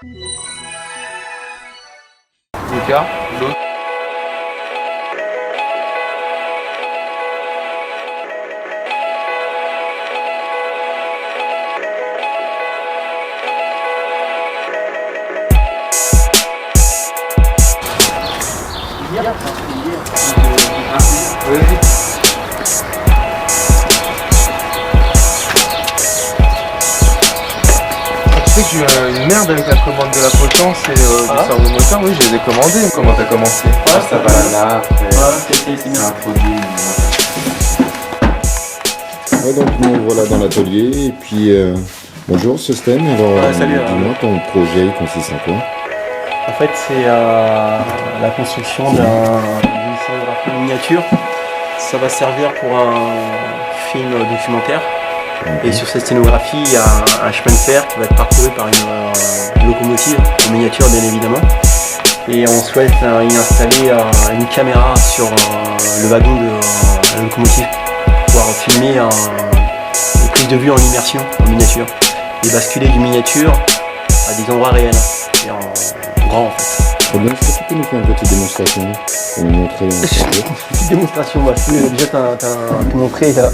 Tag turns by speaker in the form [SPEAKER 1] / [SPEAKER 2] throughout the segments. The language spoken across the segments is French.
[SPEAKER 1] Lucas, l'autre. Oui. Tu sais que j'ai eu une merde avec la commande de la potence et du servomoteur. Oui, je les ai commandés. Comment t'as commencé?
[SPEAKER 2] Ça va la nappe,
[SPEAKER 1] c'est un produit.
[SPEAKER 2] Ouais, donc nous voilà dans l'atelier et puis bonjour Sosten, alors
[SPEAKER 3] salut,
[SPEAKER 2] dis-moi ton projet il consiste en quoi?
[SPEAKER 3] En fait, c'est la construction d'une scénographie miniature. Ça va servir pour un film documentaire. Et sur cette scénographie, il y a un chemin de fer qui va être parcouru par une locomotive en miniature, bien évidemment. Et on souhaite y installer une caméra sur le wagon de la locomotive pour pouvoir filmer une prise de vue en immersion, en miniature. Et basculer du miniature à des endroits réels, et en grand en fait.
[SPEAKER 2] Très bien, est-ce que tu peux nous faire une petite démonstration pour nous montrer un petit peu?
[SPEAKER 3] Petite démonstration, bah, déjà t'as montré là.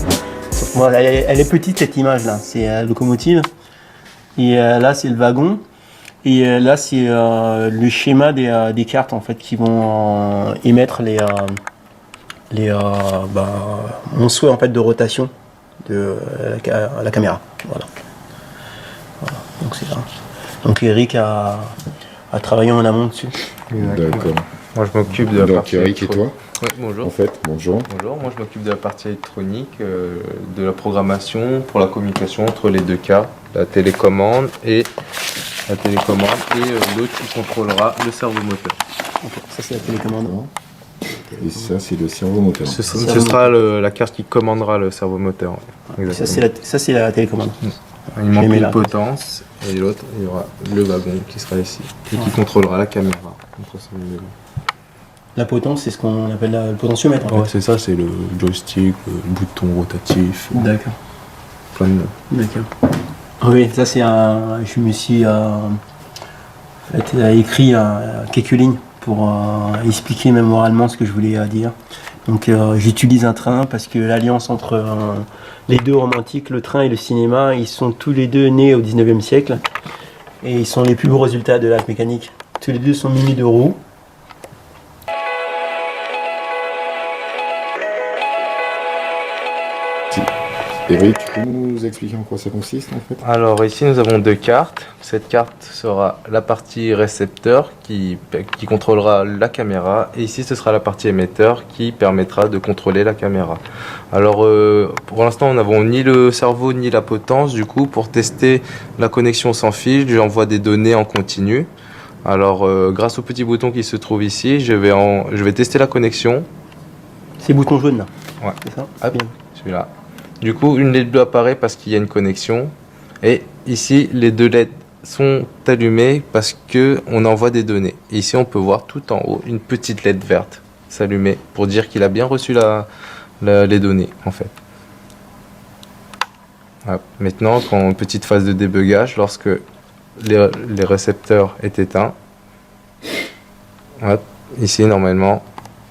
[SPEAKER 3] Sauf que moi, elle est petite cette image là, c'est la locomotive. Et là c'est le wagon. Et là c'est le schéma des cartes en fait qui vont émettre mon souhait en fait de rotation de la caméra. Voilà. Donc c'est ça. Donc Eric a travaillé en amont dessus.
[SPEAKER 2] D'accord.
[SPEAKER 1] Moi je m'occupe de la
[SPEAKER 2] Donc
[SPEAKER 1] partie.
[SPEAKER 2] Eric et toi?
[SPEAKER 1] Ouais, bonjour.
[SPEAKER 2] En fait, bonjour.
[SPEAKER 1] Bonjour, moi je m'occupe de la partie électronique, de la programmation pour la communication entre les deux cas, la télécommande et l'autre qui contrôlera le servomoteur.
[SPEAKER 3] Ça c'est la télécommande.
[SPEAKER 2] Et ça c'est le servomoteur.
[SPEAKER 1] Ce sera la carte qui commandera le servomoteur. Exactement.
[SPEAKER 3] Ça c'est la télécommande.
[SPEAKER 1] Il manque
[SPEAKER 3] mets
[SPEAKER 1] une
[SPEAKER 3] là.
[SPEAKER 1] potence et l'autre il y aura le wagon qui sera ici et qui contrôlera la caméra.
[SPEAKER 3] La potence, c'est ce qu'on appelle le potentiomètre en
[SPEAKER 1] Ouais,
[SPEAKER 3] fait.
[SPEAKER 1] c'est ça, c'est le joystick, le bouton rotatif,
[SPEAKER 3] D'accord.
[SPEAKER 1] plein de.
[SPEAKER 3] D'accord. Oui, ça c'est un. Je me suis écrit quelques lignes pour expliquer même oralement ce que je voulais dire. Donc j'utilise un train parce que l'alliance entre les deux romantiques, le train et le cinéma, ils sont tous les deux nés au 19e siècle et ils sont les plus beaux résultats de l'art mécanique. Tous les deux sont munis de roues.
[SPEAKER 2] Eric, tu peux nous expliquer en quoi ça consiste en fait?
[SPEAKER 1] Alors ici nous avons deux cartes. Cette carte sera la partie récepteur qui contrôlera la caméra et ici ce sera la partie émetteur qui permettra de contrôler la caméra. Alors pour l'instant nous n'avons ni le cerveau ni la potence, du coup pour tester la connexion sans fil j'envoie des données en continu. Alors grâce au petit bouton qui se trouve ici je vais tester la connexion.
[SPEAKER 3] Ces boutons jaunes là.
[SPEAKER 1] Ouais.
[SPEAKER 3] C'est ça?
[SPEAKER 1] Hop, celui-là. Du coup, une LED bleue apparaît parce qu'il y a une connexion. Et ici, les deux LED sont allumées parce qu'on envoie des données. Et ici, on peut voir tout en haut une petite LED verte s'allumer pour dire qu'il a bien reçu les données, en fait. Hop. Maintenant, quand une petite phase de débugage, lorsque les récepteurs est éteints, hop, ici, normalement,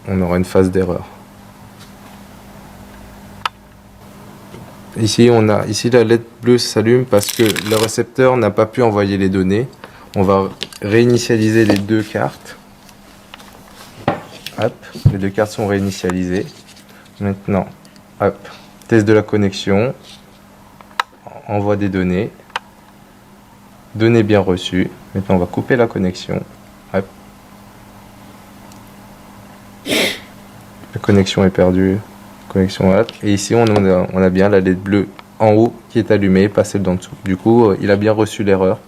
[SPEAKER 1] on aura une phase d'erreur. Ici, la LED bleue s'allume parce que le récepteur n'a pas pu envoyer les données. On va réinitialiser les deux cartes. Hop, les deux cartes sont réinitialisées. Maintenant, hop, test de la connexion. Envoi des données. Données bien reçues. Maintenant, on va couper la connexion. Hop. La connexion est perdue. Et ici on a bien la LED bleue en haut qui est allumée, pas celle d'en dessous. Du coup il a bien reçu l'erreur.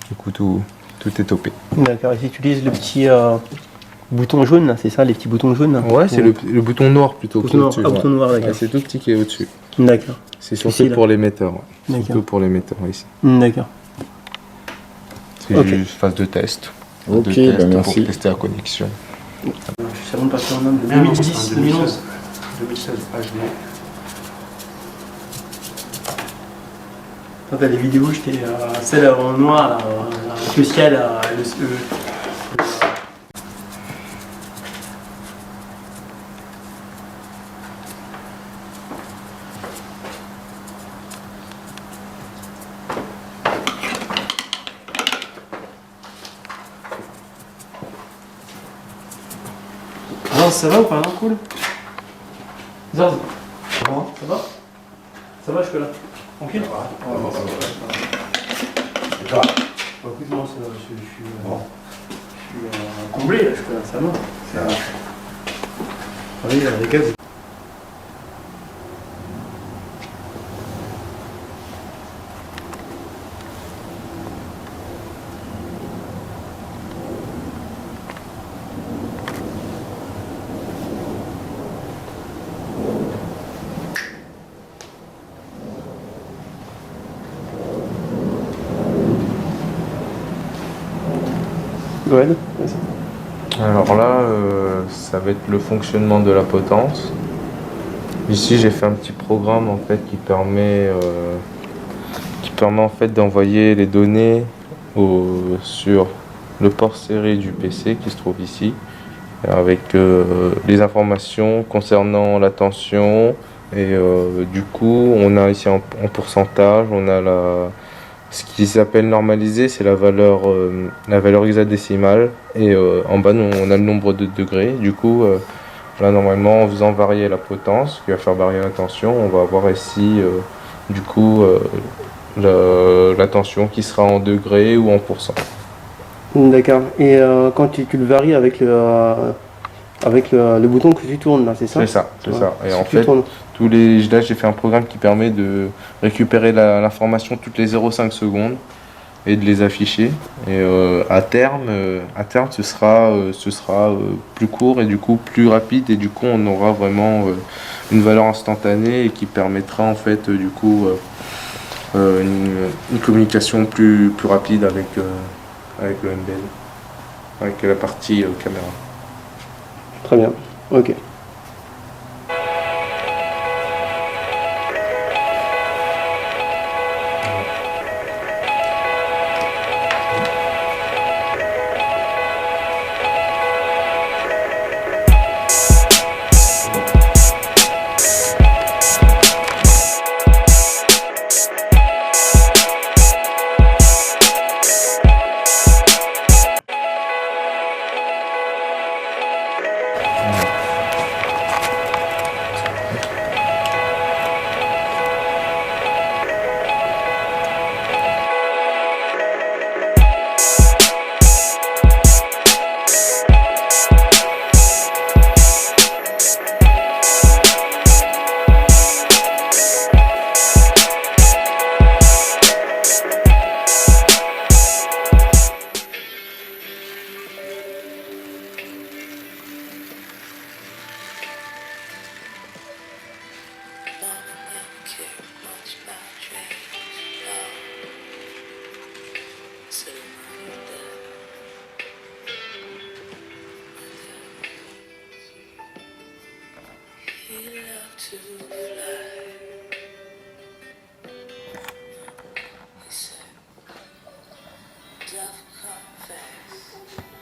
[SPEAKER 1] Du coup tout est topé.
[SPEAKER 3] D'accord, ils utilisent le petit bouton jaune là, c'est ça, les petits boutons jaunes là?
[SPEAKER 1] Ouais, c'est le bouton noir plutôt qui est au-dessus.
[SPEAKER 3] Bouton noir, d'accord.
[SPEAKER 1] Ouais, c'est tout petit qui est au-dessus.
[SPEAKER 3] D'accord.
[SPEAKER 1] C'est surtout pour l'émetteur. Ouais.
[SPEAKER 3] D'accord.
[SPEAKER 1] Surtout pour l'émetteur ici.
[SPEAKER 3] D'accord.
[SPEAKER 1] C'est juste phase de test.
[SPEAKER 2] Ok,
[SPEAKER 1] de test
[SPEAKER 2] merci.
[SPEAKER 1] pour tester la connexion.
[SPEAKER 3] C'est bon de passer en Inde. 2010, 2011.
[SPEAKER 1] 2016, HD.
[SPEAKER 3] Quand t'as les vidéos, j'étais celle en noir là, spécial à Non, ça va ou pas? Non, cool. Zaz, ça va? Ça va jusque là? Tranquille?
[SPEAKER 2] Et toi?
[SPEAKER 3] Écoute, moi, ça va, je suis comblé là, jusque là, ça va?
[SPEAKER 2] Ça va.
[SPEAKER 3] Oui, les gars. Goël, vas-y.
[SPEAKER 1] Alors là, ça va être le fonctionnement de la potence. Ici, j'ai fait un petit programme en fait qui permet en fait d'envoyer les données sur le port serré du PC qui se trouve ici, avec les informations concernant la tension. Et du coup, on a ici en pourcentage, on a ce qui s'appelle normalisé, c'est la valeur hexadécimale. Et en bas, on a le nombre de degrés. Du coup, là, normalement, en faisant varier la potence, qui va faire varier la tension, on va avoir ici, du coup, la tension qui sera en degrés ou en pourcent.
[SPEAKER 3] D'accord. Et quand tu le varies avec le bouton que tu tournes là, c'est ça?
[SPEAKER 1] C'est ça, c'est
[SPEAKER 3] Ouais.
[SPEAKER 1] ça. Et
[SPEAKER 3] Si
[SPEAKER 1] en
[SPEAKER 3] tu
[SPEAKER 1] fait,
[SPEAKER 3] tournes.
[SPEAKER 1] là, j'ai fait un programme qui permet de récupérer l'information toutes les 0,5 secondes et de les afficher. Et à terme, ce sera plus court et du coup plus rapide. Et du coup, on aura vraiment une valeur instantanée et qui permettra en fait du coup une communication plus rapide avec le MBL, avec la partie caméra.
[SPEAKER 3] Très bien. Ok.
[SPEAKER 4] Love confess.